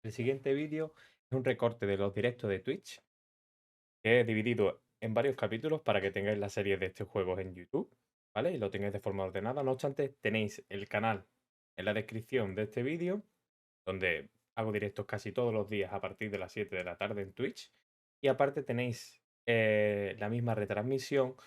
El siguiente vídeo es un recorte de los directos de Twitch que he dividido en varios capítulos para que tengáis la serie de estos juegos en YouTube, ¿vale? Y lo tengáis de forma ordenada. No obstante, tenéis el canal en la descripción de este vídeo, donde hago directos casi todos los días a partir de las 7 de la tarde en Twitch. Y aparte tenéis la misma retransmisión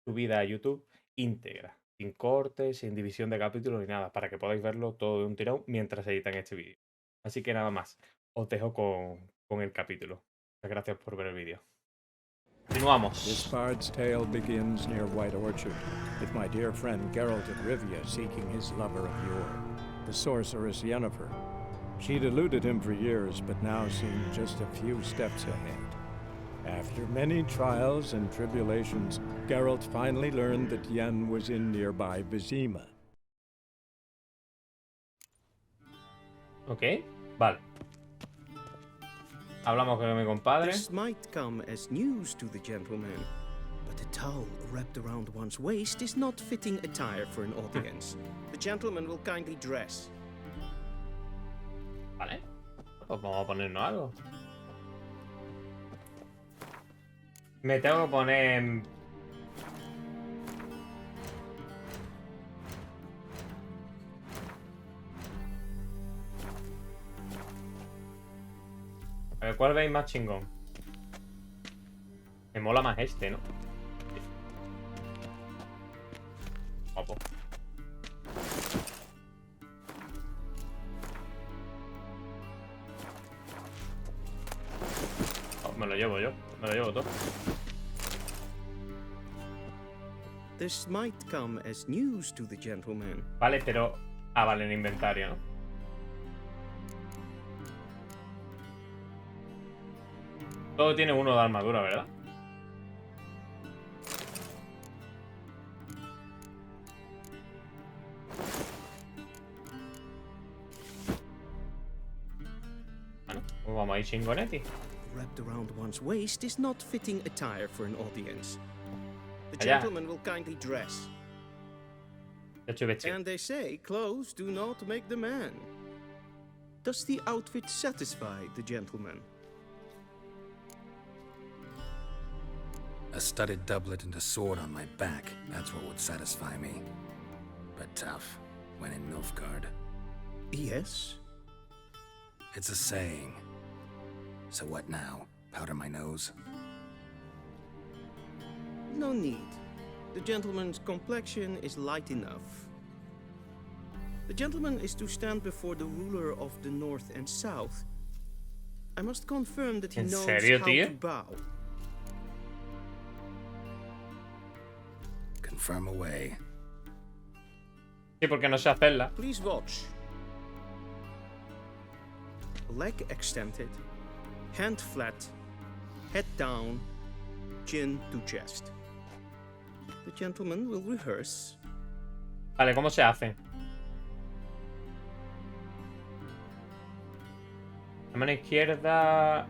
subida a YouTube íntegra, sin cortes, sin división de capítulos ni nada, para que podáis verlo todo de un tirón mientras editan este vídeo. Así que nada más, os dejo con el capítulo. Muchas gracias por ver el vídeo. This Continuamos. bard's tale begins near White Orchard, with my dear friend Geralt of Rivia seeking his lover of yore, the sorceress Yennefer. She'd eluded him for years, but now seemed just a few steps ahead. After many trials and tribulations, Geralt finally learned that Yen was in nearby Vizima. Ok, vale. Hablamos con mi compadre. This might come as news to the gentleman, but a towel wrapped around one's waist is not fitting attire for an audience. The gentleman will kindly dress. Vale. Pues vamos a ponernos algo. Me tengo que poner... A ver, ¿cuál veis más chingón? Me mola más este, ¿no? Sí. Guapo. Oh, me lo llevo yo. Me lo llevo todo. This might come as news to the gentleman. Vale, pero... Ah, vale, en inventario, ¿no? Todo tiene uno de armadura, ¿verdad? Bueno, pues vamos a ir chingonetti. Wrapped around one's waist is not fitting attire for an audience. The Allá. gentleman will kindly dress. De hecho, vestido. And they say clothes do not make the man. Does the outfit satisfy the gentleman? A studded doublet and a sword on my back, that's what would satisfy me. But tough, when in Nilfgaard. Yes. It's a saying. So what now? Powder my nose? No need. The gentleman's complexion is light enough. The gentleman is to stand before the ruler of the North and South. I must confirm that he ¿En knows serio, how tío? to bow. Confirm away. Sí, porque no sé hacerla. Please watch. Leg extended, hand flat, head down, chin to chest. The gentleman will rehearse. Vale, ¿cómo se hace? La mano izquierda...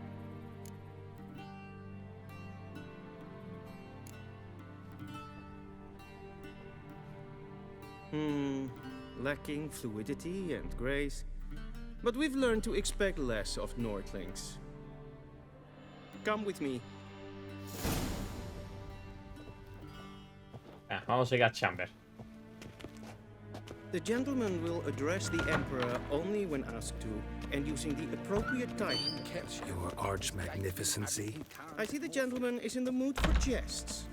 Lacking fluidity and grace. But we've learned to expect less of Nordlings. Come with me. Ah, vamos a ir a Chamber. The gentleman will address the Emperor only when asked to, and using the appropriate title. Your arch magnificency? I see the gentleman is in the mood for jests.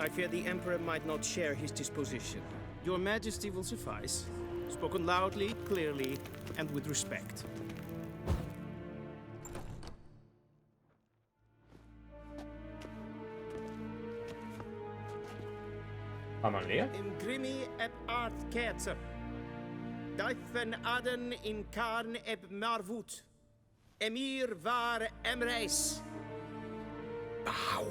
I fear the Emperor might not share his disposition. Your Majesty will suffice. Spoken loudly, clearly, and with respect. Vamos al lío. In grimi eb art ketzer. Daifen aden in karn eb marvut. Emir var emreis. Bow.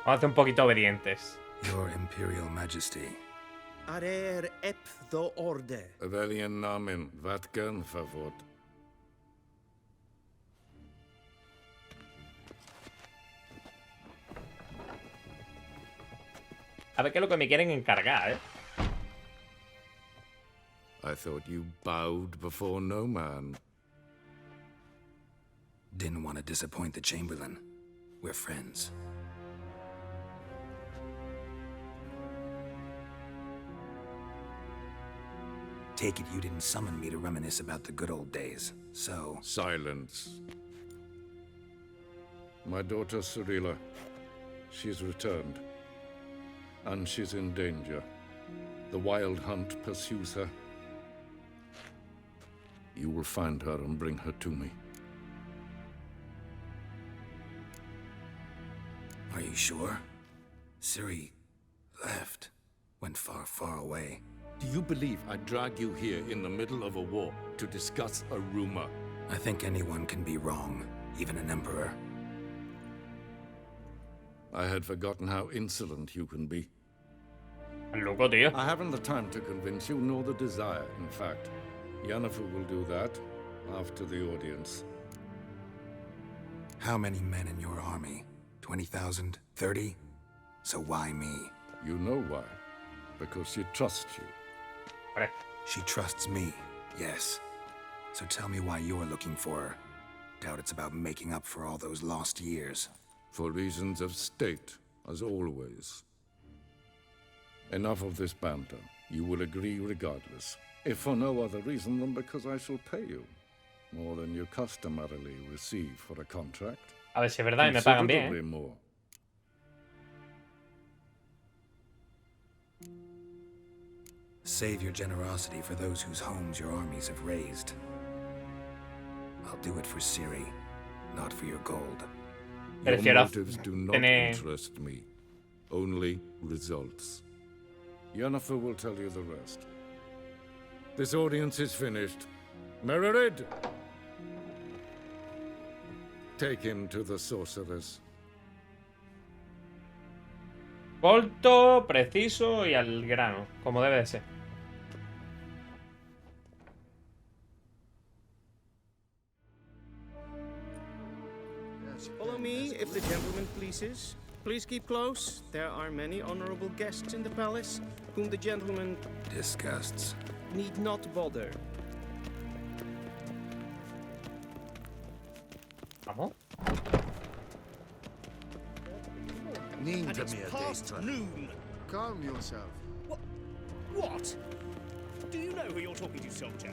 Vamos a hacer un poquito obedientes. Your Imperial Majesty. Arer ep the orde. Welchen Namen? Wat kan favot? A ver qué es lo que me quieren encargar, ¿eh? I thought you bowed before no man. Didn't want to disappoint the Chamberlain. We're friends. Take it you didn't summon me to reminisce about the good old days, so... Silence. My daughter Cirilla, she's returned. And she's in danger. The Wild Hunt pursues her. You will find her and bring her to me. Are you sure? Ciri left. Went far, far away. Do you believe I'd drag you here in the middle of a war to discuss a rumor? I think anyone can be wrong, even an emperor. I had forgotten how insolent you can be. Loco, tío. I haven't the time to convince you, nor the desire, in fact. Yennefer will do that after the audience. How many men in your army? 20,000? 30? So why me? You know why. Because she trusts you. Vale. She trusts me, yes. So tell me why you're looking for her. Doubt it's about making up for all those lost years. For reasons of state, as always. Enough of this banter. You will agree regardless. If for no other reason than because I shall pay you. More than you customarily receive for a contract. A ver si es verdad y me pagan bien, Considerably ¿eh? more. Save your generosity for those whose homes your armies have razed. I'll do it for Ciri, not for your gold. Your Prefiero motives do not tener- interest me. Only results. Yennefer will tell you the rest. This audience is finished. Mererid! Take him to the sorceress. Corto, preciso y al grano, como debe de ser. Follow me, if the gentleman pleases. Please keep close. There are many honorable guests in the palace, whom the gentleman Disgusts. need not bother. Vamos. And it's past noon. Calm yourself. What? Do you know who you're talking to, soldier?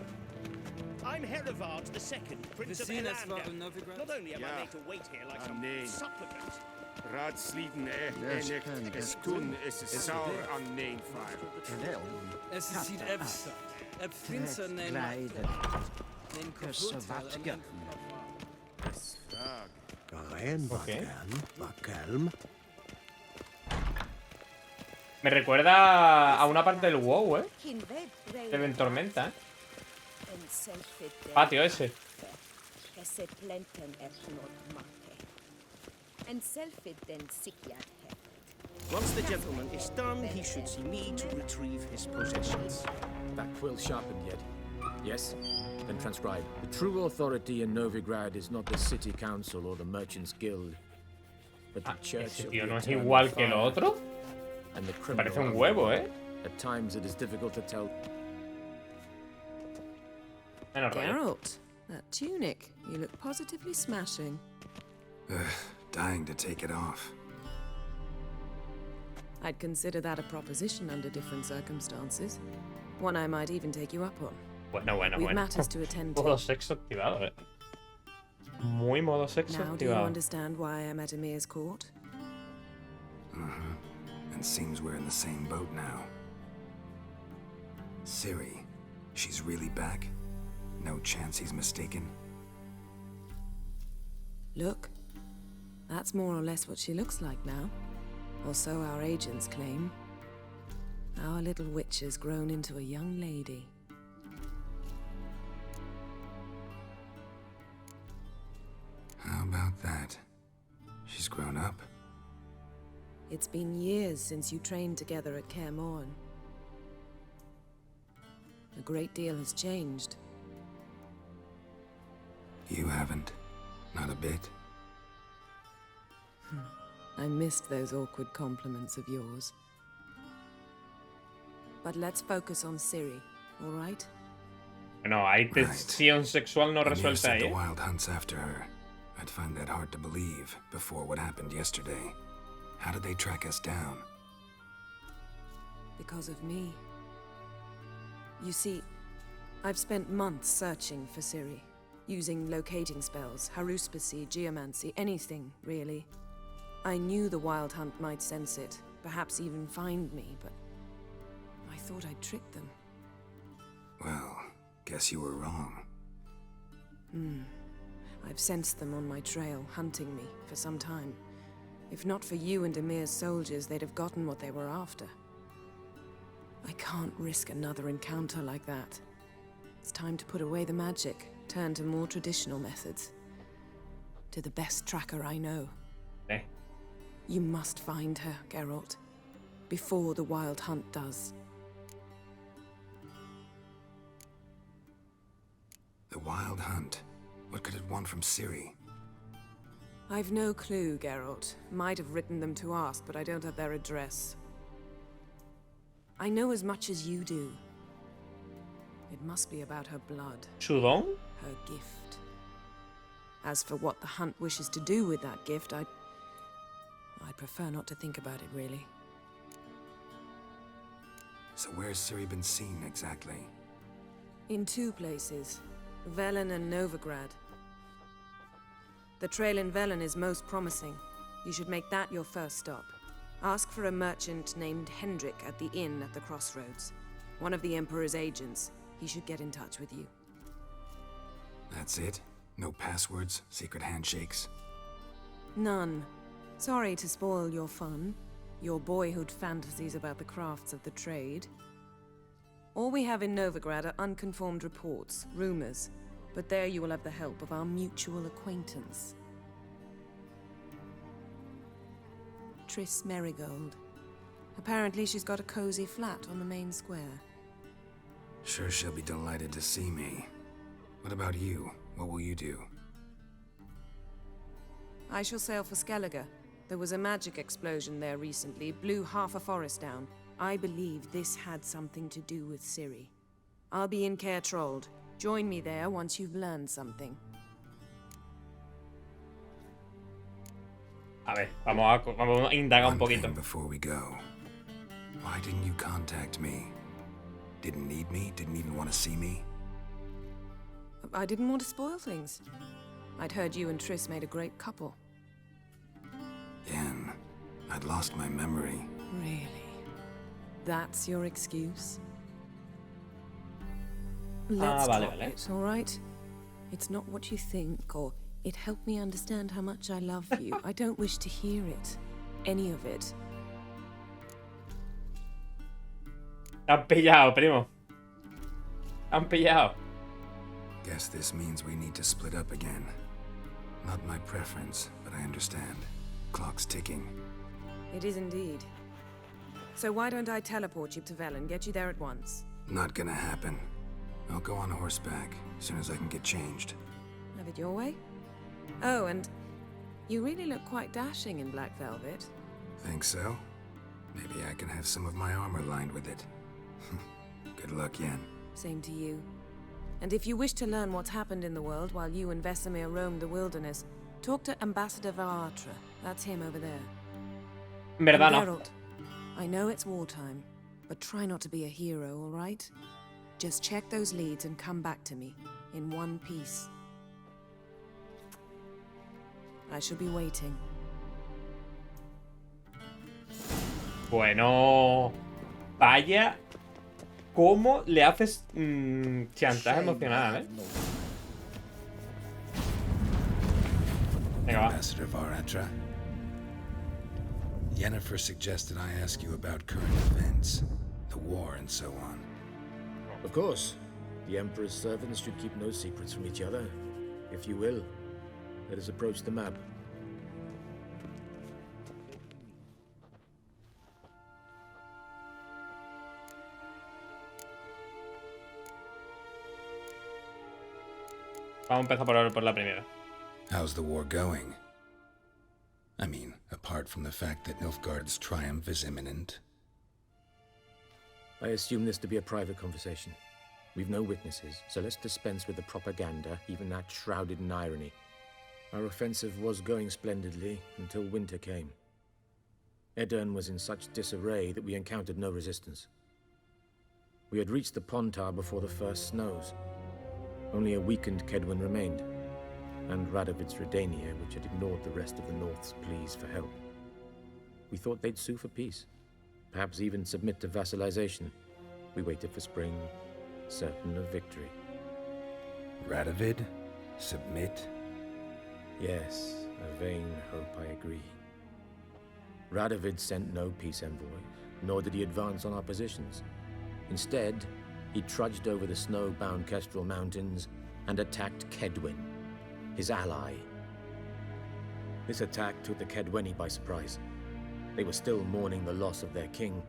I'm Herivard II, Prince of Elanda. Not only am I made to wait here like some nee. supplicant, Raadsleden Eh, en ik is toen is sauer aan neenvaar. Es sieht Prinsen Glijden. Kussen wat Ren Ok. Bakelm. Me recuerda a una parte del WoW, ¿eh? Del Ventormenta, ¿eh? Patio ese. Once the gentleman is done, he should see me to retrieve his possessions. That quill sharpened yet? Yes? Then transcribe. The true authority in Novigrad is not the city council or the merchants guild, but the Ah, church ese of tío the no es Eternal igual que el Fire otro. and the criminal Parece un underworld. huevo, ¿eh? At times it is difficult to tell. Menos rollo. Geralt, that tunic. You look positively smashing. Dying to take it off. I'd consider that a proposition under different circumstances. One I might even take you up on. Bueno, We've bueno. matters to attend to. Modo sexo activado, ¿eh? Muy modo sexo Now do you activado. understand why I'm at Emir's court? And seems we're in the same boat now. Ciri, she's really back? No chance he's mistaken? Look, that's more or less what she looks like now. Or so our agents claim. Our little witch has grown into a young lady. How about that? She's grown up? It's been years since you trained together at Kaer Morhen. A great deal has changed. You haven't. Not a bit. I missed those awkward compliments of yours. But let's focus on Ciri, all right? No, hay tensión sexual no resuelta ahí, the Wild Hunt's after her. I'd find that hard to believe before what happened yesterday. How did they track us down? Because of me. You see, I've spent months searching for Ciri, using locating spells, haruspicy, geomancy, anything, really. I knew the Wild Hunt might sense it, perhaps even find me, but I thought I'd tricked them. Well, guess you were wrong. I've sensed them on my trail, hunting me, for some time. If not for you and Emir's soldiers, they'd have gotten what they were after. I can't risk another encounter like that. It's time to put away the magic, turn to more traditional methods. To the best tracker I know. Eh. You must find her, Geralt. Before the Wild Hunt does. The Wild Hunt? What could it want from Ciri? I've no clue, Geralt. Might have written them to ask, but I don't have their address. I know as much as you do. It must be about her blood. ¿Chudón? Her gift. As for what the Hunt wishes to do with that gift, I'd prefer not to think about it, really. So where's Ciri been seen, exactly? In two places. Velen and Novigrad. The trail in Velen is most promising. You should make that your first stop. Ask for a merchant named Hendrik at the inn at the crossroads. One of the Emperor's agents. He should get in touch with you. That's it? No passwords, secret handshakes? None. Sorry to spoil your fun. Your boyhood fantasies about the crafts of the trade. All we have in Novigrad are unconfirmed reports, rumors. But there you will have the help of our mutual acquaintance. Triss Merigold. Apparently she's got a cozy flat on the main square. Sure she'll be delighted to see me. What about you? What will you do? I shall sail for Skellige. There was a magic explosion there recently, blew half a forest down. I believe this had something to do with Ciri. I'll be in Caer Trold. Join me there once you've learned something. A ver, vamos a indagar un poquito. Before we go, why didn't you contact me? Didn't need me? Didn't even want to see me? I didn't want to spoil things. I'd heard you and Triss made a great couple. Yen, I'd lost my memory. Really? That's your excuse? Let's drop it, all right? It's not what you think, or it helped me understand how much I love you. I don't wish to hear it. Any of it. Han pillado, primo. Han pillado. Guess this means we need to split up again. Not my preference, but I understand. Clock's ticking. It is indeed. So why don't I teleport you to Velen, get you there at once? Not gonna happen. I'll go on horseback as soon as I can get changed. Have it your way? Oh, and you really look quite dashing in black velvet. Think so? Maybe I can have some of my armor lined with it. Good luck, Yen. Same to you. And if you wish to learn what's happened in the world while you and Vesemir roamed the wilderness, talk to Ambassador Varatra. That's him over there. Verdad, no. Geralt, I know it's wartime, but try not to be a hero, all right? Just check those leads and come back to me, in one piece. I shall be waiting. Bueno, vaya cómo le haces chantaje emocional, ¿eh? Venga, va. Ambassador Varatra. Yennefer suggested I ask you about current events, the war and so on. Of course. The Emperor's servants should keep no secrets from each other. If you will, let us approach the map. Vamos a empezar por la primera. How's the war going? I mean, apart from the fact that Nilfgaard's triumph is imminent. I assume this to be a private conversation. We've no witnesses, so let's dispense with the propaganda, even that shrouded in irony. Our offensive was going splendidly until winter came. Edirne was in such disarray that we encountered no resistance. We had reached the Pontar before the first snows. Only a weakened Kedwen remained, and Radovid's Redania, which had ignored the rest of the North's pleas for help. We thought they'd sue for peace, perhaps even submit to vassalization. We waited for spring, certain of victory. Radovid? Submit? Yes, a vain hope, I agree. Radovid sent no peace envoys, nor did he advance on our positions. Instead, he trudged over the snow-bound Kestrel Mountains and attacked Kedwen, his ally. This attack took the Kedweni by surprise. They were still mourning the loss of their king.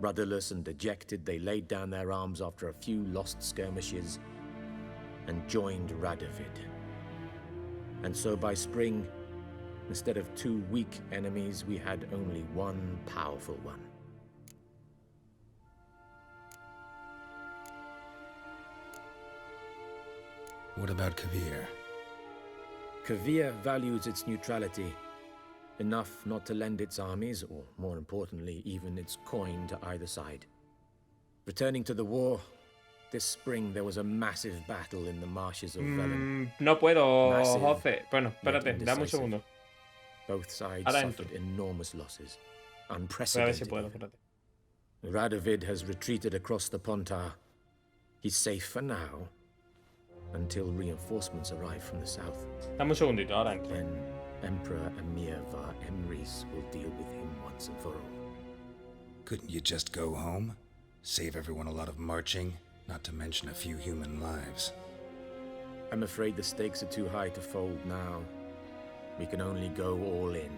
Rudderless and dejected, they laid down their arms after a few lost skirmishes and joined Radovid. And so by spring, instead of 2 weak enemies, we had only one powerful one. What about Kavir? Kavir values its neutrality, enough not to lend its armies, or more importantly, even its coin to either side. Returning to the war, this spring there was a massive battle in the marshes of Velen. No puedo, Massive, Jose. Bueno, espérate, yet dame un indecisive. segundo. Both sides Ahora suffered enormous losses, Voy a ver unprecedented. si puedo, espérate. Radovid has retreated across the Pontar. He's safe for now, until reinforcements arrive from the south. Dame un segundito, ahora entro. Then Emperor Emir var Emrys will deal with him once and for all. Couldn't you just go home? Save everyone a lot of marching, not to mention a few human lives. I'm afraid the stakes are too high to fold now. We can only go all in.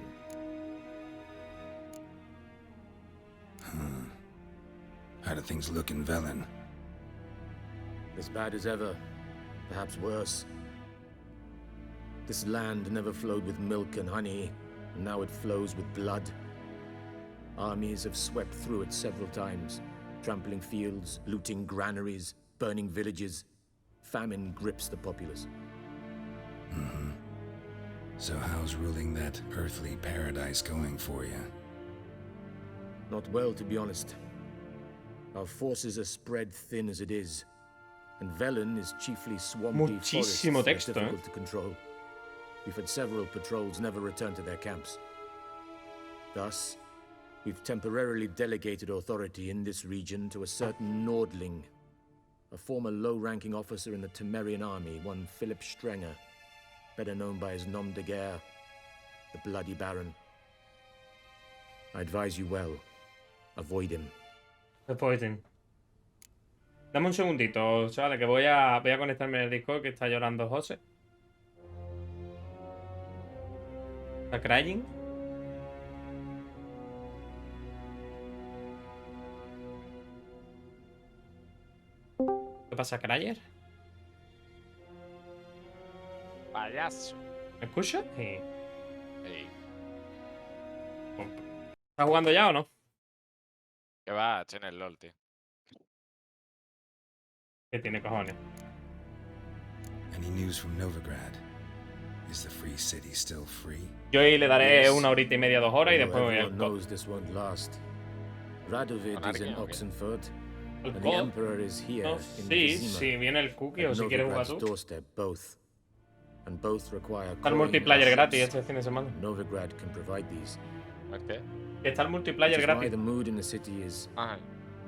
How do things look in Velen? As bad as ever, perhaps worse. This land never flowed with milk and honey, and now it flows with blood. Armies have swept through it several times, trampling fields, looting granaries, burning villages. Famine grips the populace. So how's ruling that earthly paradise going for you? Not well, to be honest. Our forces are spread thin as it is, and Velen is chiefly swampy forests Muchísimo that are texto, difficult to control. We've had several patrols never return to their camps. Thus, we've temporarily delegated authority in this region to a certain Nordling, a former low-ranking officer in the Temerian army, one Philip Strenger, better known by his nom de guerre, the Bloody Baron. I advise you well. Avoid him. Avoid. Dame un segundito, chavales, que voy a conectarme en el Discord, que está llorando José. ¿Está crying? ¿Qué pasa, Cryer? Payaso. ¿Me escuchas? Sí. Ey, ¿Estás jugando ya o no? ¿qué va? Estoy en el LOL, tío. ¿Qué tiene cojones? Any news from Novigrad? Is the free city still free? Yo ahí le daré 1 horita y media, 2 horas y después voy al Everyone knows this won't last. Radovid is in Anarquía, ¿o qué? Oxenford, ¿El and the COD? Emperor is here No, in sí, Vizima, si viene el cookie o at si quieres jugar Novigrad's tú. doorstep, both. And both require Está el coin multiplayer and gratis ships. este fin de semana. Novigrad can provide these. ¿El qué? Está el multiplayer Which is why gratis the mood in the city is Ajá.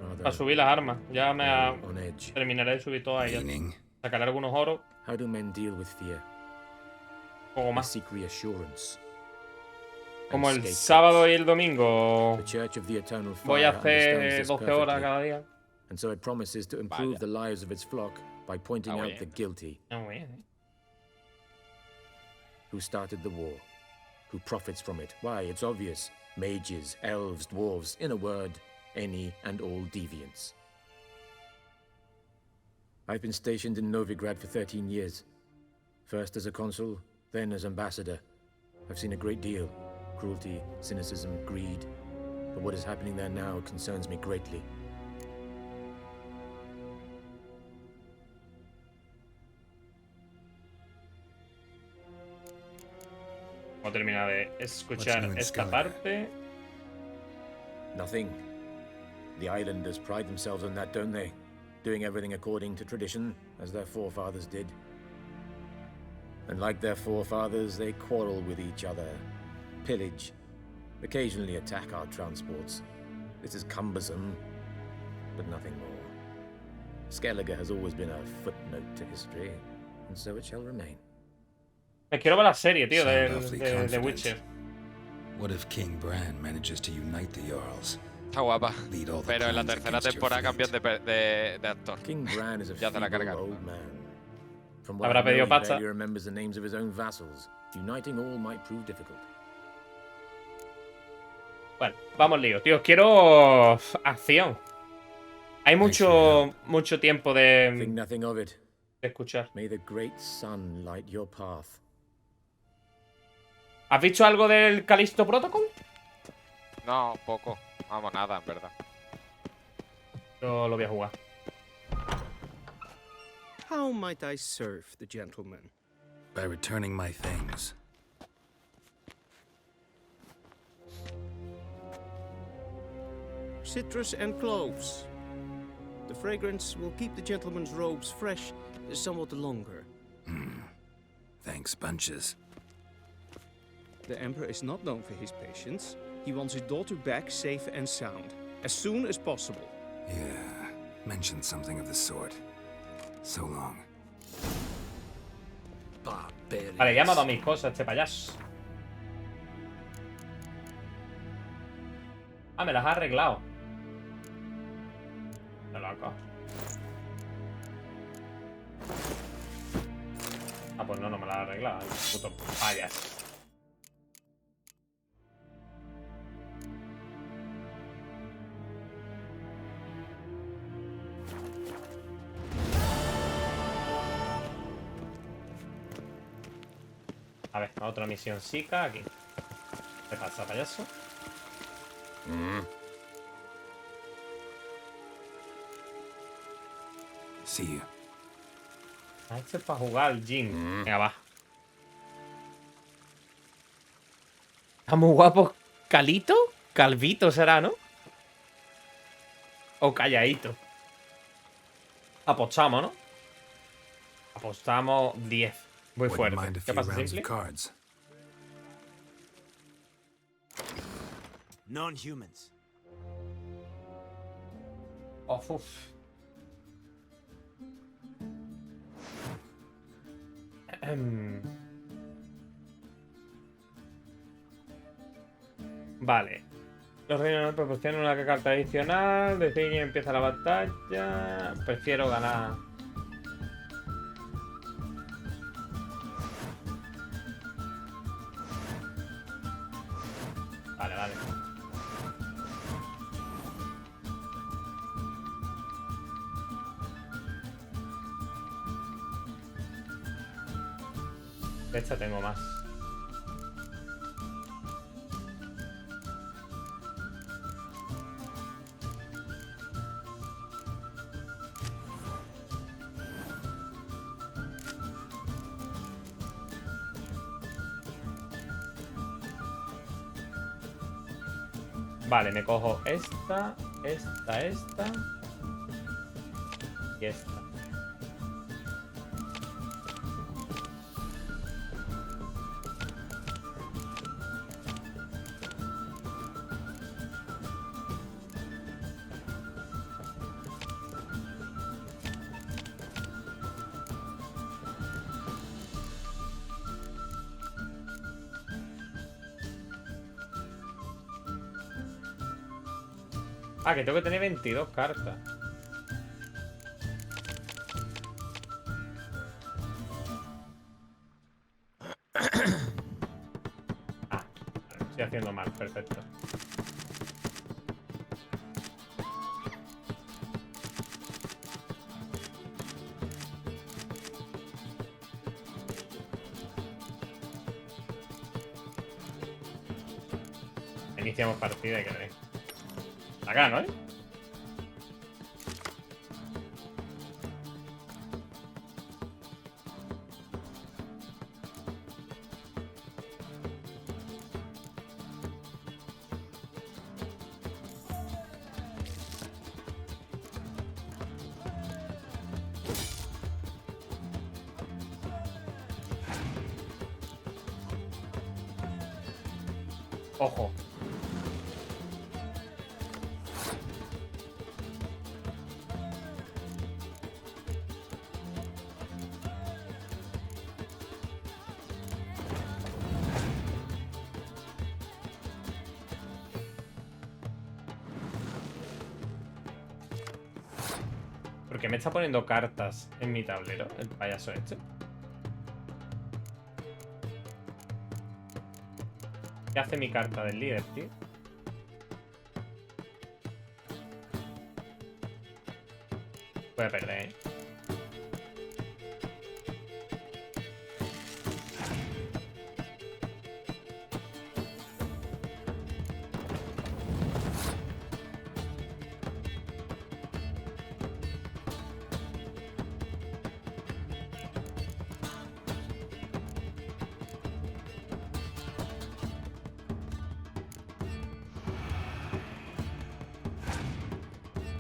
para rather subir las armas. Ya me on edge. terminaré de subir todas ellas. Meaning? Sacaré algunos oros, How do men deal with fear? poco They más. seek reassurance. Como and el scapegoats. sábado y el domingo The Church of the Eternal voy a Fire understands hacer this 12 horas perfectly, cada día. and so it promises to improve Vaya. the lives of its flock by pointing Ah, out bien. the guilty. No, bien, Who started the war? Who profits from it? Why, it's obvious. Mages, elves, dwarves, in a word, any and all deviants. I've been stationed in Novigrad for 13 years. First as a consul, then as ambassador. I've seen a great deal. Cruelty, cynicism, greed. But what is happening there now concerns me greatly. Vamos a terminar de escuchar new in esta Skellige? parte. Nothing. The islanders pride themselves on that, don't they? Doing everything according to tradition, as their forefathers did. And like their forefathers, they quarrel with each other, pillage, occasionally attack our transports. This is cumbersome, but nothing more. Skellige has always been a footnote to history, and so it shall remain. Me quiero ver la serie, tío, Sound awfully de confident. Witcher. What if King Bran manages to unite the Jarls? Está guapa. Lead all the Pero en la clans tercera against your temporada fleet? cambian de actor. King Bran is a Ya te la feeble cargan. old man. From what Habrá I know, pedido he pasta. barely remembers the names of his own vassals. Uniting all might prove difficult. Bueno, vamos lío, tío. Quiero acción. Hay mucho tiempo Think de nothing of it. escuchar. May the great sun light your path. ¿Has visto algo del Callisto Protocol? No, poco. Vamos, nada, en verdad. Yo lo voy a jugar. How might I serve the gentleman? By returning my things. Citrus and cloves. The fragrance will keep the gentleman's robes fresh somewhat longer. Thanks, bunches. The Emperor is not known for his patience. He wants his daughter back safe and sound, as soon as possible. Yeah, mentioned something of the sort. So long. Vale, ya me ha dado mis cosas este payaso. Ah, me las ha arreglado. Qué loco. Ah, pues no me las ha arreglado. El puto payaso. A ver, otra misión chica aquí. ¿Qué pasa, payaso? See you. Ah, esto es para jugar al gym. Venga, va. Está muy guapo. ¿Calito? Calvito será, ¿no? O calladito. Apostamos, ¿no? Apostamos 10. Muy Wouldn't fuerte. mind a ¿Qué few pasa, rounds Simple? of cards. Non-humans. Oh, uf. Vale. Los reinos proporcionan una carta adicional. Desde que empieza la batalla. Prefiero ganar. Vale, vale. De esta tengo más. Vale, me cojo esta y esta. Ah, que tengo que tener 22 cartas. Ah, estoy haciendo mal, perfecto. Iniciamos partida y que veréis. Acá, ¿no? Ojo. ¿Por qué me está poniendo cartas en mi tablero el payaso este? ¿Qué hace mi carta del líder, tío? Voy a perder, ¿eh?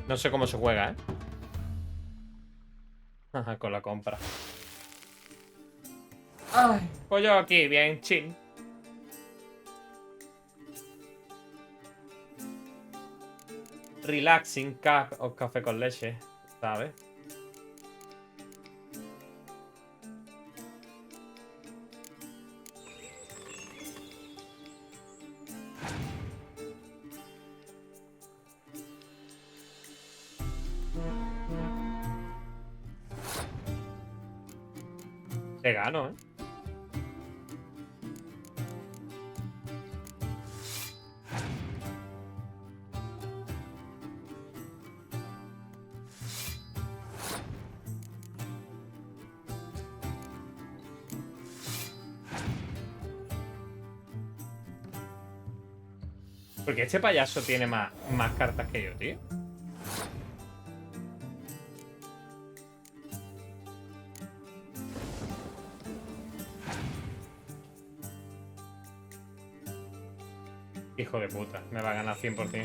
No sé cómo se juega, ¿eh? Ajá, con la compra. Ay, pues yo aquí, bien chill. Relaxing o café con leche, ¿sabes? Te gano, ¿eh? Porque este payaso tiene más cartas que yo, tío. Hijo de puta, me va a ganar 100%.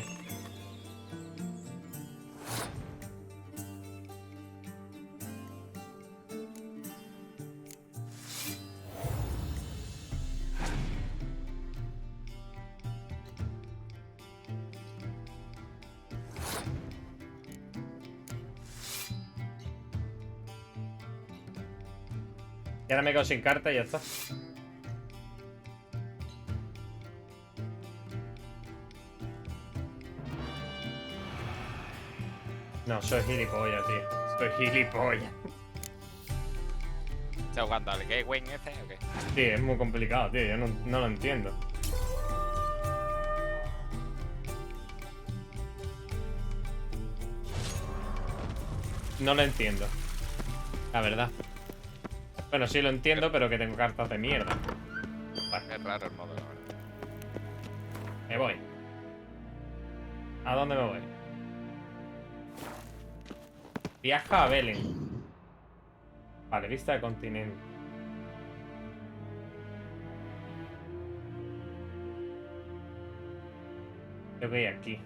Y ahora me quedo sin carta y ya está. No, soy gilipollas, tío. Soy gilipollas. ¿Estás jugando al gateway este o qué? Sí, es muy complicado, tío. Yo no lo entiendo. No lo entiendo. La verdad. Bueno, sí lo entiendo, pero que tengo cartas de mierda. Vale. Es raro el modo, la verdad. Me voy. ¿A dónde me voy? Viaja a Belén. Vale, vista de continente. Tengo que ir aquí.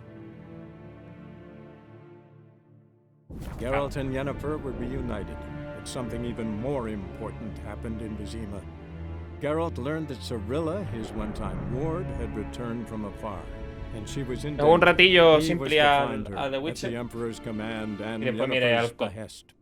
Geralt and Yennefer were reunited, but something even more important happened in Vizima. Geralt learned that Cirilla, his one-time ward, had returned from afar, and she was in Un ratillo He simple was to al find her The at the Witcher. Emperor's command and Y después miré Yennefer's al co. behest.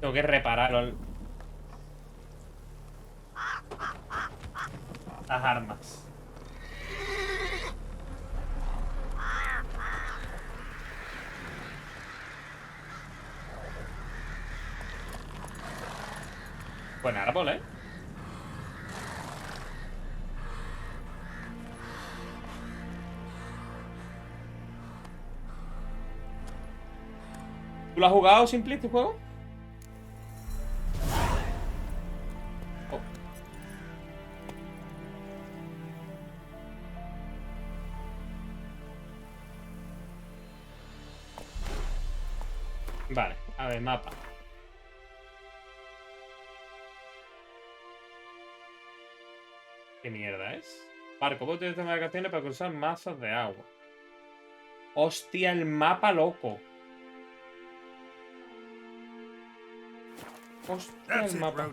Tengo que reparar las armas. Buen árbol, ¿eh? ¿Tú lo has jugado, Simple, este juego? Oh. Vale, a ver, mapa. ¿Qué mierda es? Barco, puedo utilizar embarcaciones para cruzar masas de agua. Hostia, el mapa loco. Hostia, el mapa.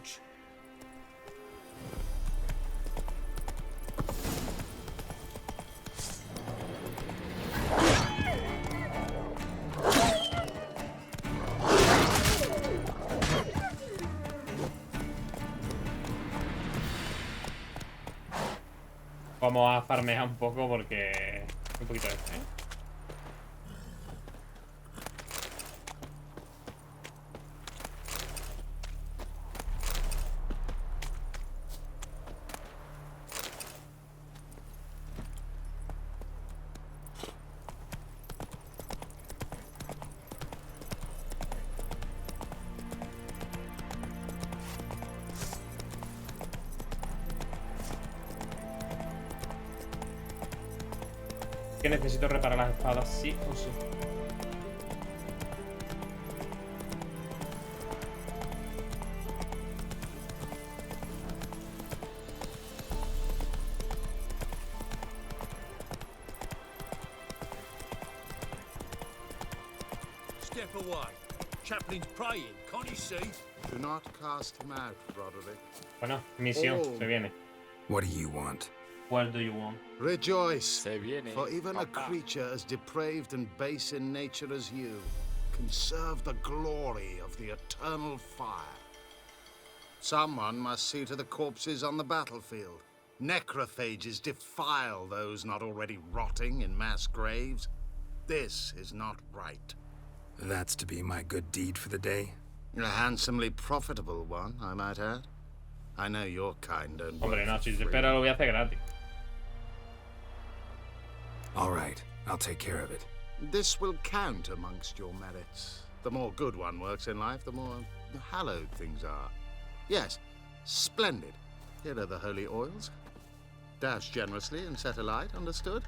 Vamos a farmear un poco porque... Un poquito de esto, ¿eh? Que necesito reparar las espadas, sí o sí. Step away. Chaplain's praying, can't you see? Do not cast him out, Roderick. Bueno, misión, se viene. What do you want? What do you want? Rejoice, viene, for even a papá. creature as depraved and base in nature as you can serve the glory of the eternal fire. Someone must see to the corpses on the battlefield. Necrophages defile those not already rotting in mass graves. This is not right. That's to be my good deed for the day? A handsomely profitable one, I might add. I know your kind don't work Hombre, no, for si te free. espero lo voy a hacer gratis. All right, I'll take care of it. This will count amongst your merits. The more good one works in life, the more hallowed things are. Yes, splendid. Here are the holy oils. Dash generously and set alight, understood?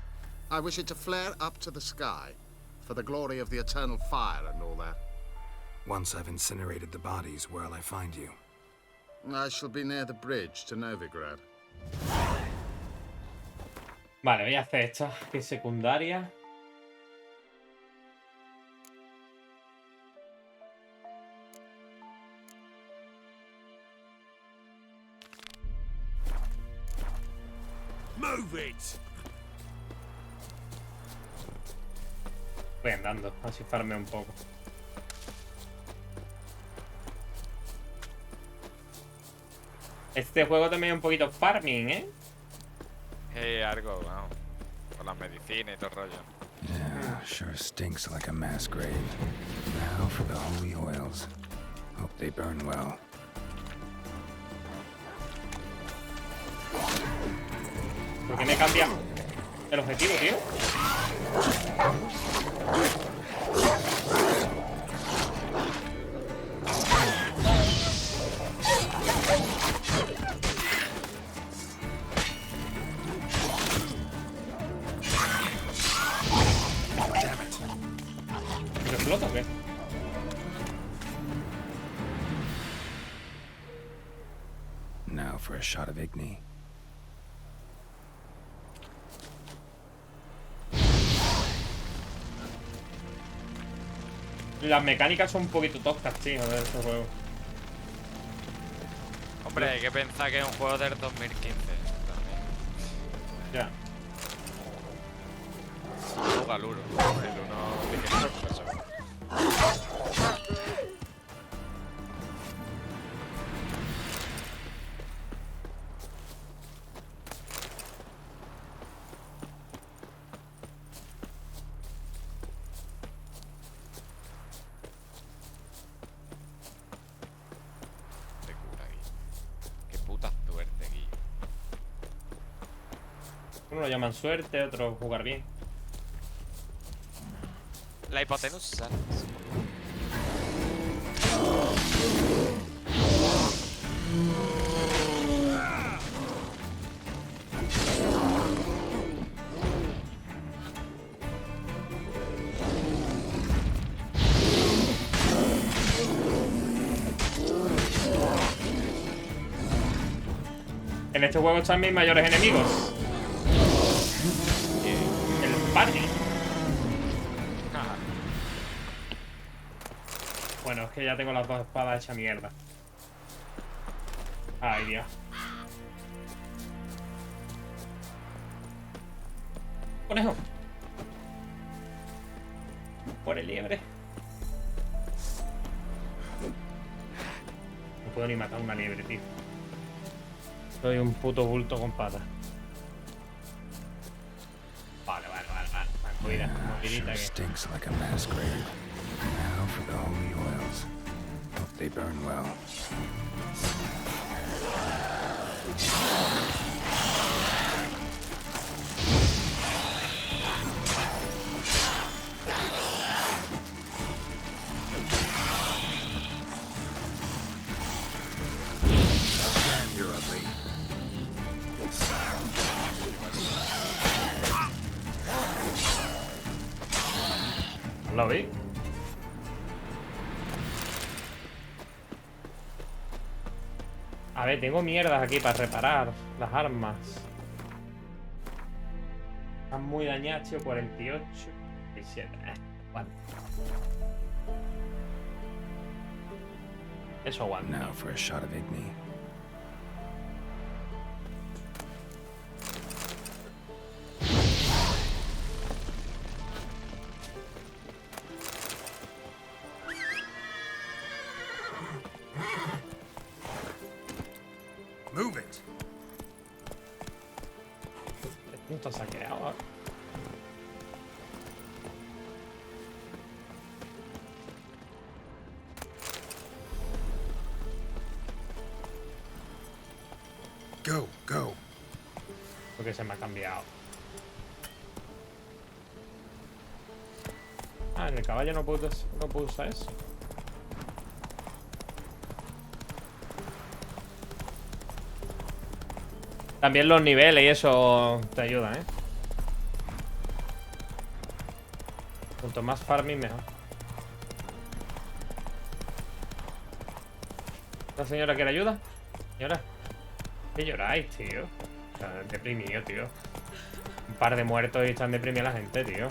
I wish it to flare up to the sky, for the glory of the eternal fire and all that. Once I've incinerated the bodies, where'll I find you? I shall be near the bridge to Novigrad. Vale, voy a hacer esta, que es secundaria. Move it! Voy andando, así farmeo un poco. Este juego también es un poquito farming, ¿eh? Algo, vamos. Con las medicinas y todo el rollo. Yeah, sure stinks like a mass grave. Now for the holy oils. Hope they burn well. ¿Por qué me cambia el objetivo, tío? ¿Me explota o qué? Now for a shot of Igni. Las mecánicas son un poquito toscas, tío, de este juego. Hombre, hay que pensar que es un juego del 2015. Ya. Galuro. El uno dice que eso. Uno lo llaman suerte, otro jugar bien. La hipotenusa. En este juego están mis mayores enemigos. El party. Bueno, es que ya tengo las dos espadas hechas mierda. Ay, Dios. Conejo. Por el liebre. No puedo ni matar a una liebre, tío. Soy un puto bulto con patas. Vale. Cuida, movilita que... Stinks like a masquerade. Now for the holy oils. Hope they burn well. ¿Lo vi? A ver, tengo mierdas aquí para reparar las armas. Están muy dañadas, tío. 48, 47. Vale. Eso aguanta. Now for a shot of igni. Move it. ¿Qué punto se ha quedado? Go. Porque se me ha cambiado. Ah, en el caballo no puedo usar eso. También los niveles y eso te ayudan, ¿eh? Cuanto más farming, mejor. ¿La señora quiere ayuda? Señora, ¿qué lloráis, tío? Están deprimidos, tío. Un par de muertos y están deprimida la gente, tío.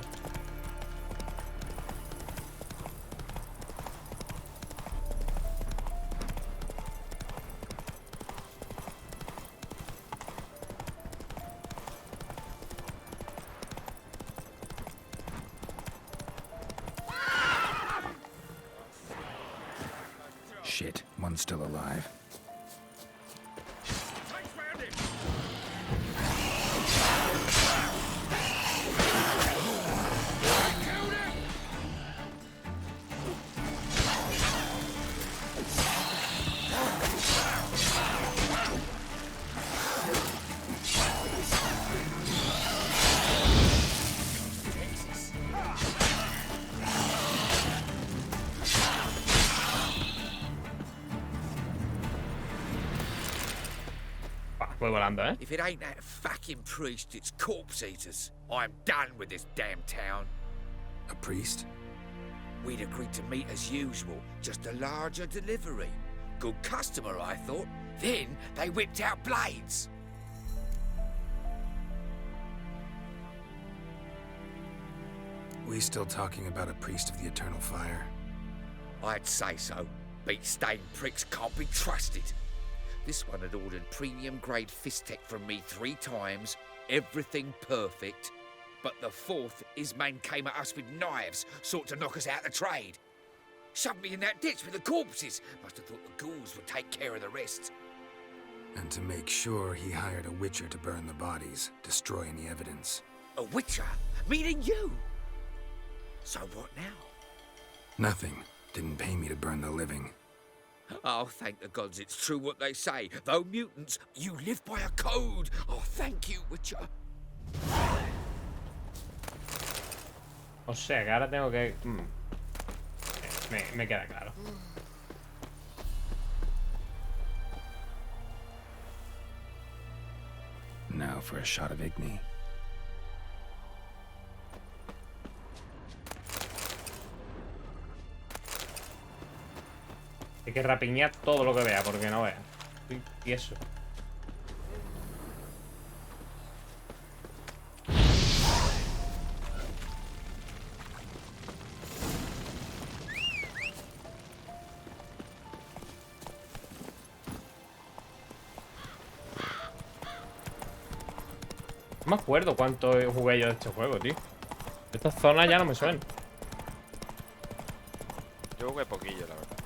Shit, one's still alive. Voy volando, ¿eh? If it ain't that fucking priest, it's corpse eaters. I'm done with this damn town. A priest? We'd agreed to meet as usual, just a larger delivery. Good customer, I thought. Then they whipped out blades. We still talking about a priest of the eternal fire? I'd say so. Beat-stained pricks can't be trusted. This one had ordered premium-grade fist tech from me 3 times, everything perfect. But the 4th, his men came at us with knives, sought to knock us out of trade. Shoved me in that ditch with the corpses. Must have thought the ghouls would take care of the rest. And to make sure, he hired a witcher to burn the bodies, destroy any evidence. A witcher? Meaning you? So what now? Nothing. Didn't pay me to burn the living. Oh, thank the gods it's true what they say. Though mutants, you live by a code. Oh, thank you, Witcher. O sea, que ahora tengo que... Me queda claro. Now for a shot of igni. Hay que rapiñar todo lo que vea, porque no vea. Y eso. No me acuerdo cuánto jugué yo de este juego, tío. Estas zonas ya no me suenan. Yo jugué poquillo, la verdad.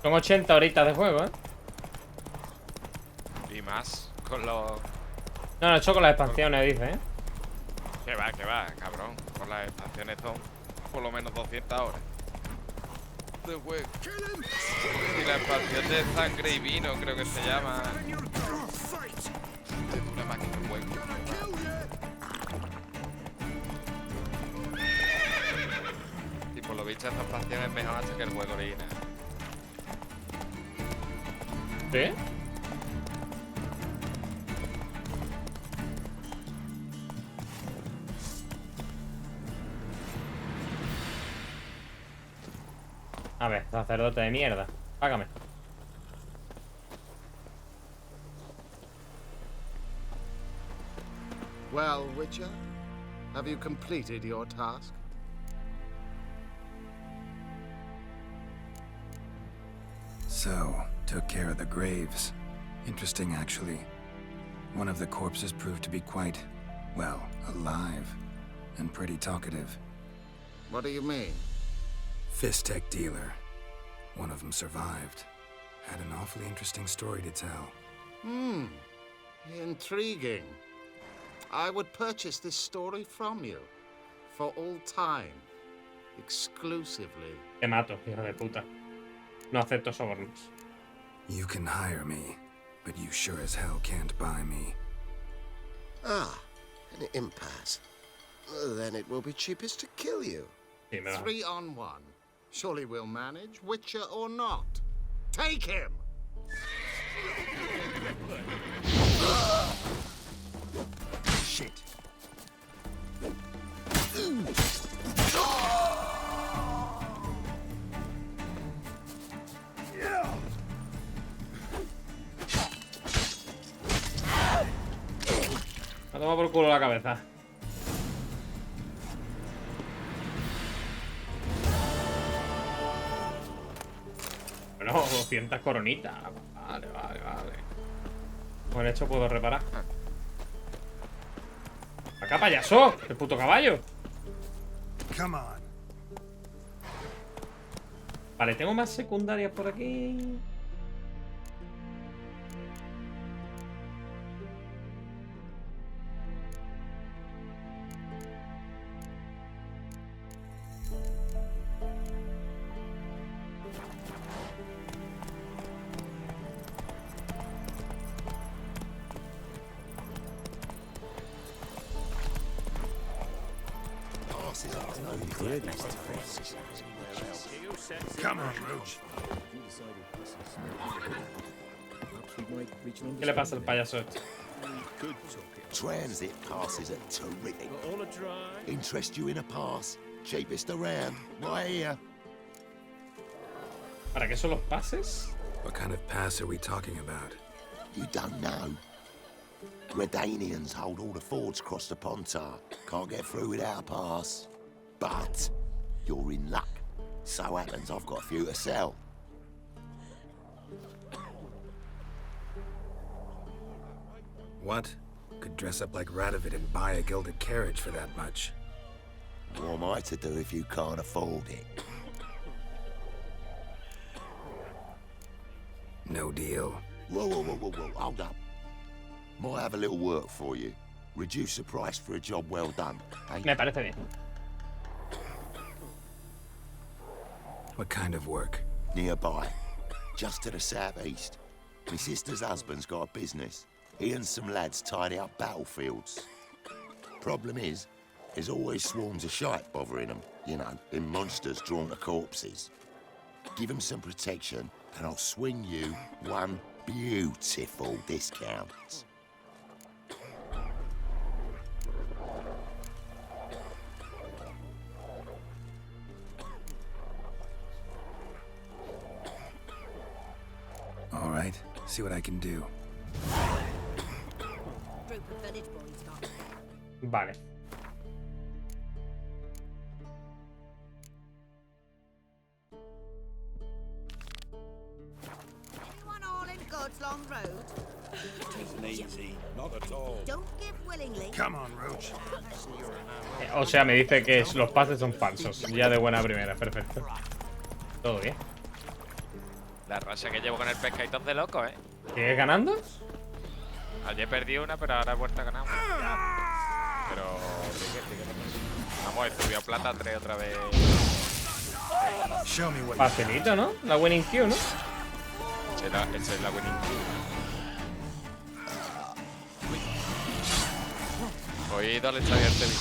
Son 80 horitas de juego, ¿eh? Y más con los... No, no, he hecho con las expansiones, dice, ¿eh? Que va, cabrón. Con las expansiones son por lo menos 200 horas de juego. Y la expansión de sangre y vino, creo que se llama. Te dura más que el juego. Y por lo visto esta expansión es mejor hasta que el juego original. ¿Sí? A ver, sacerdote de mierda. Págame. Well, Witcher, have you completed your task? So, took care of the graves. Interesting, actually. One of the corpses proved to be quite, well, alive. And pretty talkative. What do you mean? Fist tech dealer. One of them survived. Had an awfully interesting story to tell. Intriguing. I would purchase this story from you. For all time. Exclusively. Te mato, hijo de puta. No acepto sobornos. You can hire me, but you sure as hell can't buy me. Ah, an impasse. Then it will be cheapest to kill you. 3 on 1. Surely we'll manage, Witcher or not. Take him! Shit. Me toma por culo la cabeza. Bueno, 200 coronitas. Vale. Con esto puedo reparar. ¡Acá, payaso! ¡El puto caballo! Come on. Vale, tengo más secundarias por aquí. Come on, Roach. ¿Qué le pasa al payaso este? Transit passes are terrific. Interest you in a pass? Cheapest around, right here. ¿Para qué son los pases? What kind of pass are we talking about? You don't know. Redanians hold all the fords across the Pontar. Can't get through without a pass. But you're in luck. So happens I've got a few to sell. What? Could dress up like Radovid and buy a gilded carriage for that much. What am I to do if you can't afford it? No deal. Whoa, hold up. Might have a little work for you. Reduce the price for a job well done. Me parece bien. What kind of work? Nearby. Just to the southeast. My sister's husband's got a business. He and some lads tidy up battlefields. Problem is, there's always swarms of shite bothering them. You know, them monsters drawn to corpses. Give them some protection, and I'll swing you one beautiful discount. All right, See what I can do. Vale. Anyone all in God's long road? Easy, not at all. Don't give willingly. Come on, Roach. O sea, me dice que los pases son falsos. Ya de buena primera, perfecto. Todo bien. La racha que llevo con el pescadito es de loco, ¿eh? ¿Sigues ganando? Ayer perdí una, pero ahora he vuelto a ganar. Pero... Vamos, he subido plata 3 otra vez. Facilito, ¿no? La winning queue, ¿no? Esa es la winning queue. Hoy dale a este vídeo.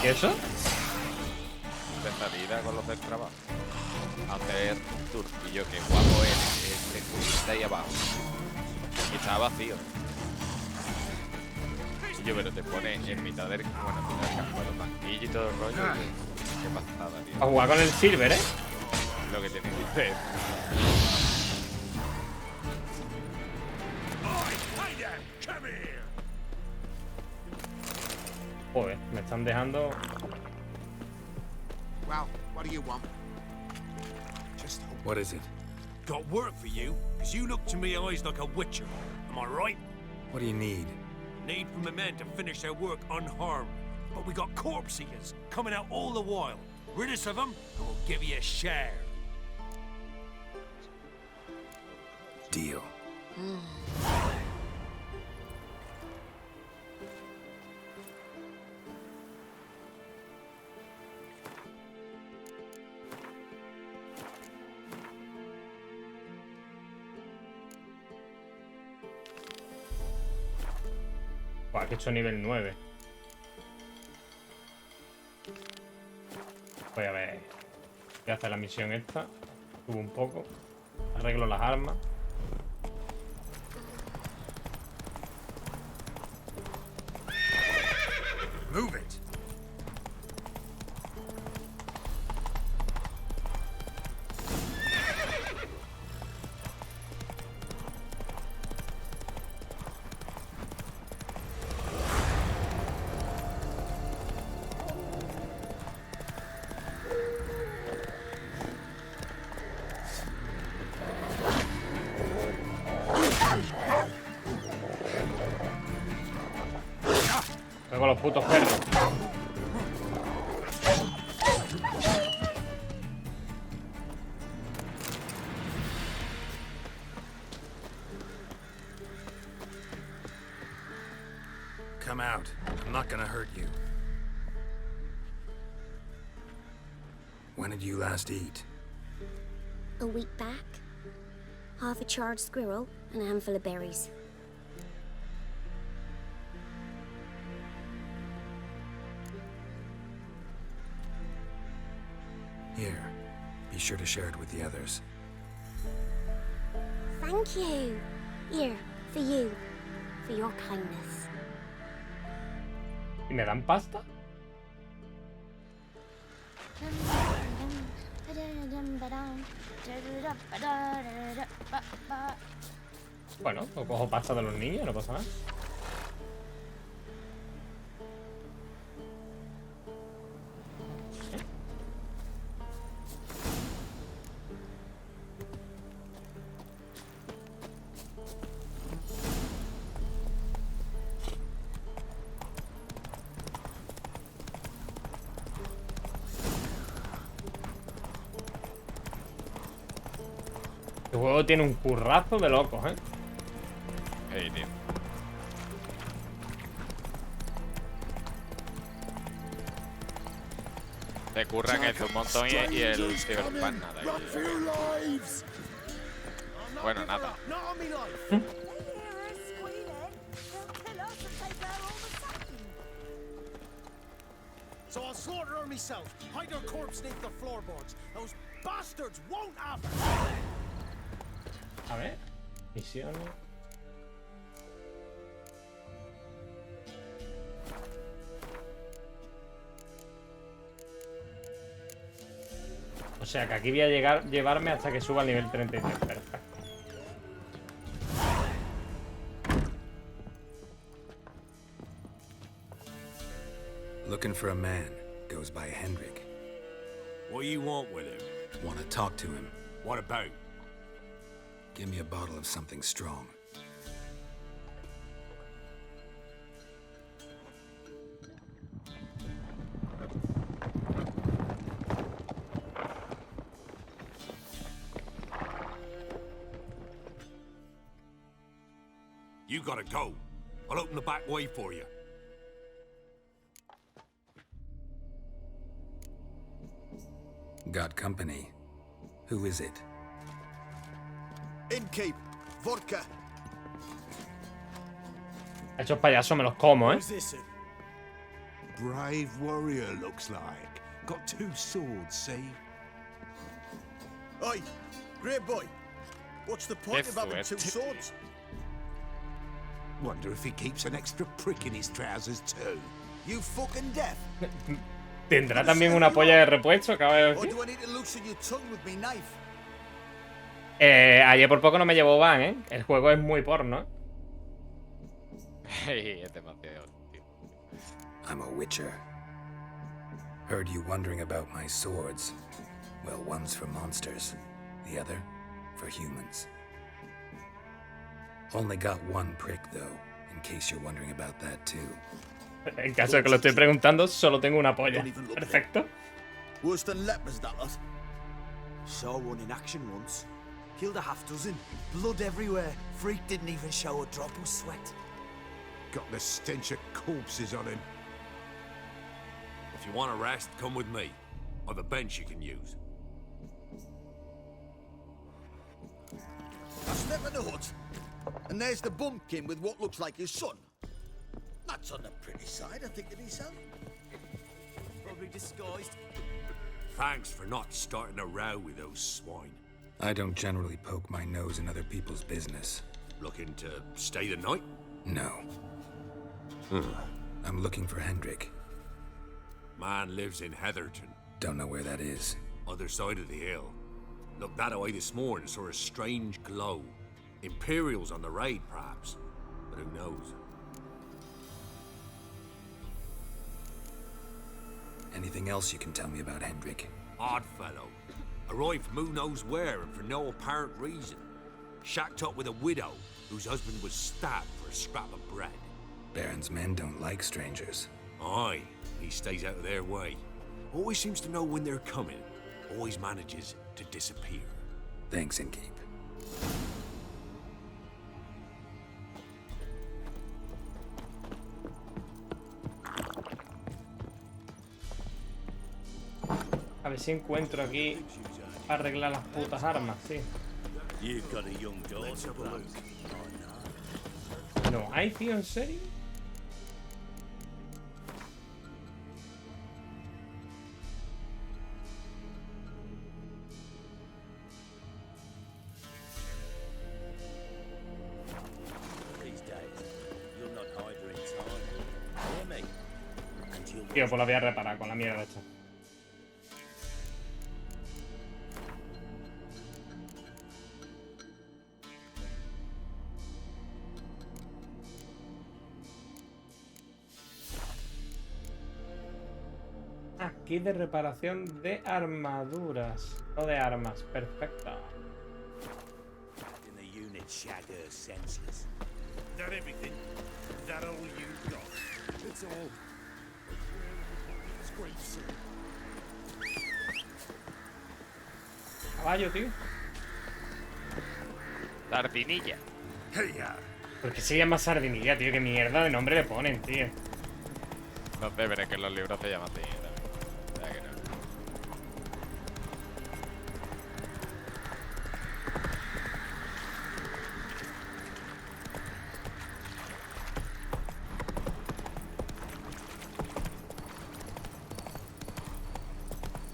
¿Y eso? De salida con los del trabajo. Hacer tour. Y yo, qué guapo es este de ahí abajo. Y estaba vacío. Y yo, pero te pone en mitad del... Bueno, en mitad del campo, los banquillos y todo el rollo. Y qué pasada, tío. A jugar con el silver, ¿eh? Lo que tiene que hacer. Joder, me están dejando... Well, what do you want? Just hope. What is it? Got work for you, because you look to me eyes like a witcher. Am I right? What do you need? Need for my men to finish their work unharmed. But we got corpse eaters coming out all the while. Rid us of them, and we'll give you a share. Deal. Buah, que he hecho nivel 9. Voy a ver. Voy a hacer la misión esta. Subo un poco. Arreglo las armas. Move it. Luego los putos perros. Come out. I'm not gonna hurt you. When did you last eat? A week back. Half a charred squirrel and a handful of berries. Here. Be sure to share it with the others. Thank you. Here, for you. For your kindness. ¿Y me dan pasta? Bueno, o cojo pasta de los niños, no pasa nada. Este juego tiene un currazo de locos, ¿eh? Hey, tío. Te curran esto un montón y el Cyberpunk nada. Bueno, nada. So I'll slaughter her myself. Hide her corpse beneath the floorboards. Those bastards won't have her. A ver. Misiones. O sea que aquí voy a llevarme hasta que suba al nivel 33. Perfecto. for a man. Goes by Hendrik. What do you want with him? Want to talk to him. What about? Give me a bottle of something strong. You gotta go. I'll open the back way for you. Got company. Who is it? Innkeep, vodka. Esos payasos me los como, Who's this? Brave warrior, looks like. Got 2 swords, see? Oi, great boy. What's the point of having 2 swords? Wonder if he keeps an extra prick in his trousers too. You fucking deaf? ¿Tendrá también una polla de repuesto? Cabe Or decir. do I need to loosen your tongue with me knife? Ayer por poco no me llevó van, ¿eh? El juego es muy porno. Es demasiado, tío. I'm a witcher. Heard you wondering about my swords. Well, one's for monsters, the other for humans. Only got 1 prick, though, in case you're wondering about that, too. En caso de que lo estoy preguntando, solo tengo una polla. Perfecto. Worse than lepers, that lot. Saw one in action once. Killed a half dozen. Blood everywhere. Freak didn't even show a drop of sweat. Got the stench of corpses on him. If you want a rest, come with me. I've a bench you can use. I slept in the hut, and there's the bumpkin with what looks like his son. That's on the pretty side, I think, to myself. Probably disguised. Thanks for not starting a row with those swine. I don't generally poke my nose in other people's business. Looking to stay the night? No. I'm looking for Hendrik. Man lives in Heatherton. Don't know where that is. Other side of the hill. Looked that away this morning, saw a strange glow. Imperials on the raid, perhaps. But who knows? Anything else you can tell me about Hendrik? Odd fellow. Arrived from who knows where and for no apparent reason. Shacked up with a widow whose husband was stabbed for a scrap of bread. Baron's men don't like strangers. Aye, he stays out of their way. Always seems to know when they're coming. Always manages to disappear. Thanks, Innkeep. A ver si encuentro aquí arreglar las putas armas, sí. No hay, tío, ¿en serio? Tío, pues la voy a reparar con la mierda esta. Aquí de reparación de armaduras, no de armas. Perfecto. In the unit shagger senseless. That everything? That all you got? It's all. Caballo, tío. Sardinilla. ¿Por qué se llama sardinilla, tío? ¿Qué mierda de nombre le ponen, tío? No sé, pero es que en los libros se llama así también. O sea que no.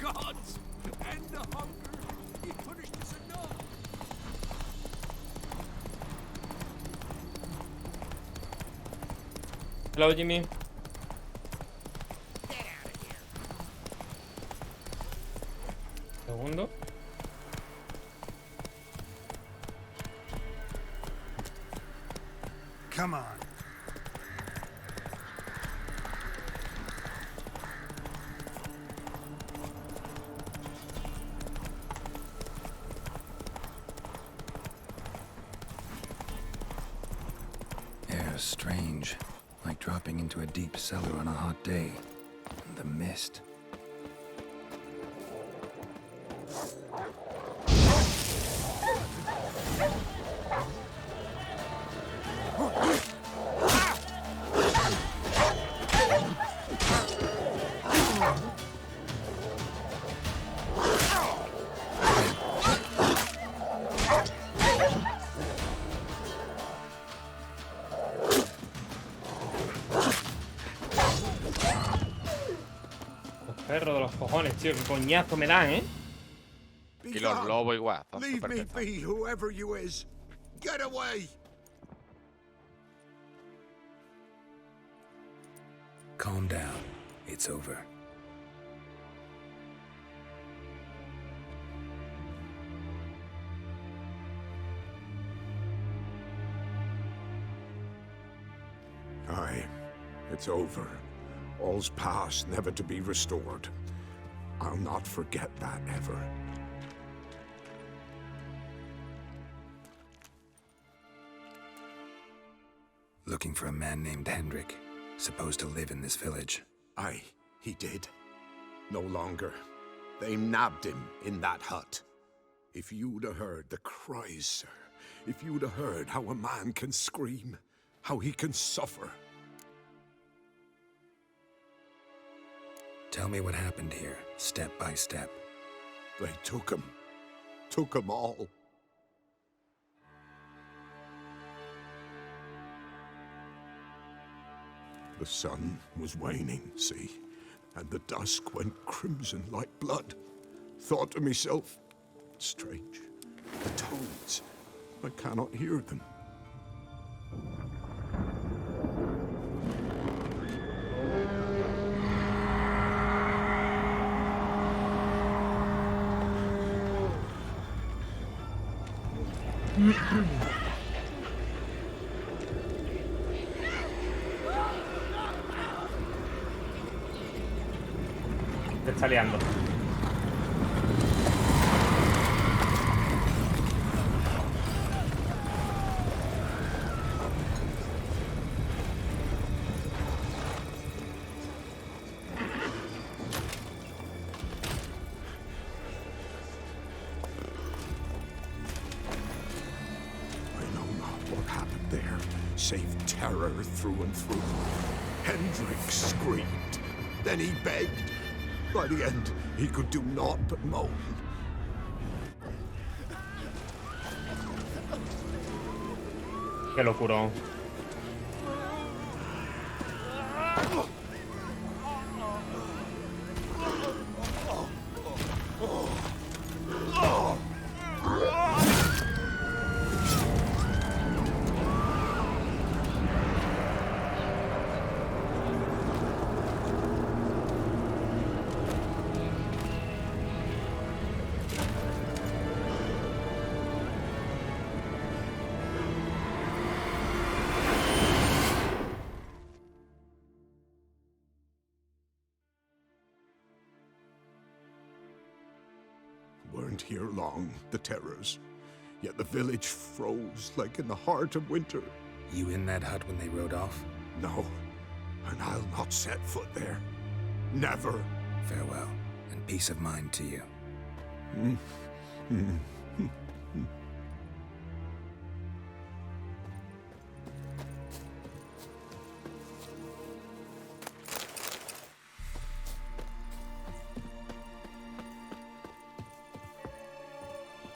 Gods! End the hunger! You punished us enough! Hello, Jimmy. Segundo. Come on. are strange, like dropping into a deep cellar on a hot day. The mist. Perro de los cojones, tío, qué coñazo me dan, ¿eh? Y los lobos igual. Son Leave súper me pesados. be, whoever you is. Get away! Calm down. It's over. Aye, it's over. All's past, never to be restored. I'll not forget that ever. Looking for a man named Hendrik, supposed to live in this village. Aye, he did. No longer. They nabbed him in that hut. If you'd have heard the cries, sir. If you'd have heard how a man can scream, how he can suffer. Tell me what happened here, step by step. They took him. Took them all. The sun was waning, see, and the dusk went crimson like blood. Thought to myself, strange, the toads, I cannot hear them. Te está liando. Save terror through and through. Hendrik screamed. Then he begged. By the end, he could do naught but moan. Qué locurón. Weren't here long, the terrors. Yet the village froze like in the heart of winter. You in that hut when they rode off? No, and I'll not set foot there. Never. Farewell, and peace of mind to you.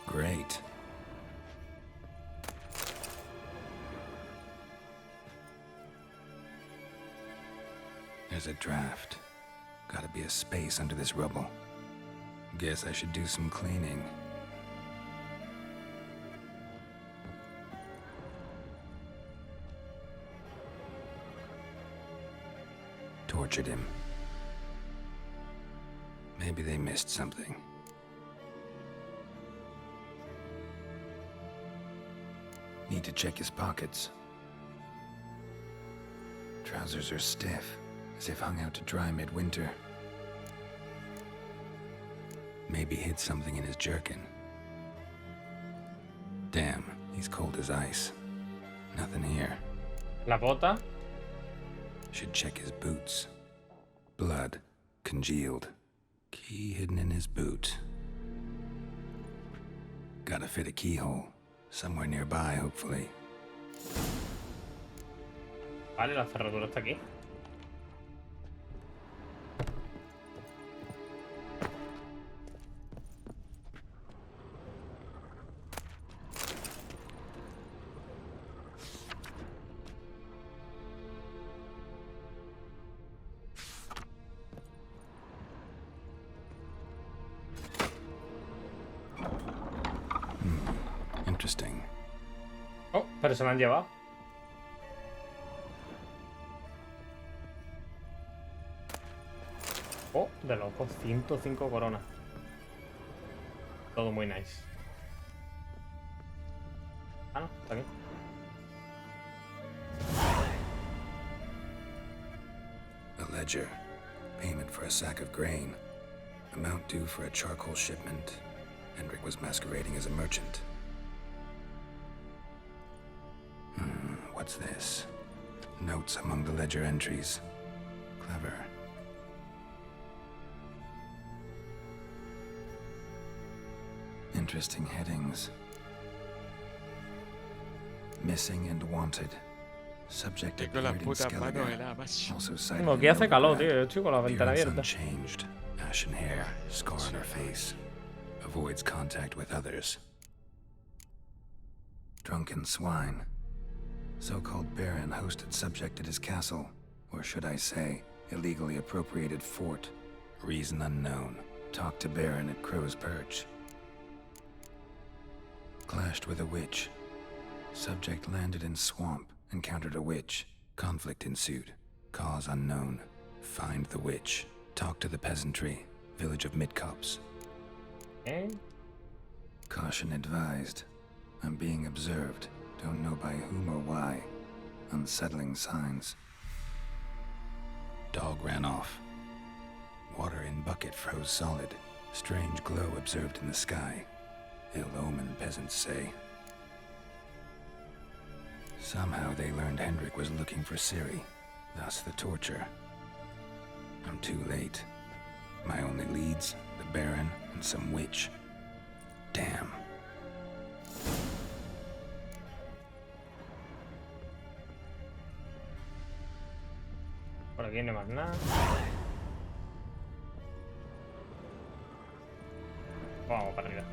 Great. There's a draft. Gotta be a space under this rubble. Guess I should do some cleaning. Tortured him. Maybe they missed something. Need to check his pockets. Trousers are stiff, as if hung out to dry midwinter. Maybe hid something in his jerkin. Damn, he's cold as ice. Nothing here. La bota. Should check his boots. Blood. Congealed. Key hidden in his boot. Gotta fit a keyhole. Somewhere nearby, hopefully. Vale, la cerradura está aquí. Interesting. Oh, pero se me han llevado. Oh, de locos, 105 coronas. Todo muy nice. Ah, no, está aquí. A ledger. Payment for a sack of grain. Amount due for a charcoal shipment. Hendrik was masquerading as a merchant. What's this? Notes among the ledger entries. Clever. Interesting headings. Missing and wanted. Subject appeared in Skellige. Also cited No, in aquí hace calor, Novograd. tío. Estoy con la ventana Appearance abierta. unchanged. Ashen hair. Scar on her face. Avoids contact with others. Drunken swine. So-called Baron hosted subject at his castle. Or should I say, illegally appropriated fort. Reason unknown. Talked to Baron at Crow's Perch. Clashed with a witch. Subject landed in swamp. Encountered a witch. Conflict ensued. Cause unknown. Find the witch. Talk to the peasantry. Village of Midcopse. Okay. Caution advised. I'm being observed. Don't know by whom or why. Unsettling signs. Dog ran off. Water in bucket froze solid. Strange glow observed in the sky. Ill omen, peasants say. Somehow they learned Hendrik was looking for Ciri. Thus the torture. I'm too late. My only leads, the Baron and some witch. Damn. Por aquí no hay más nada. Vamos para arriba.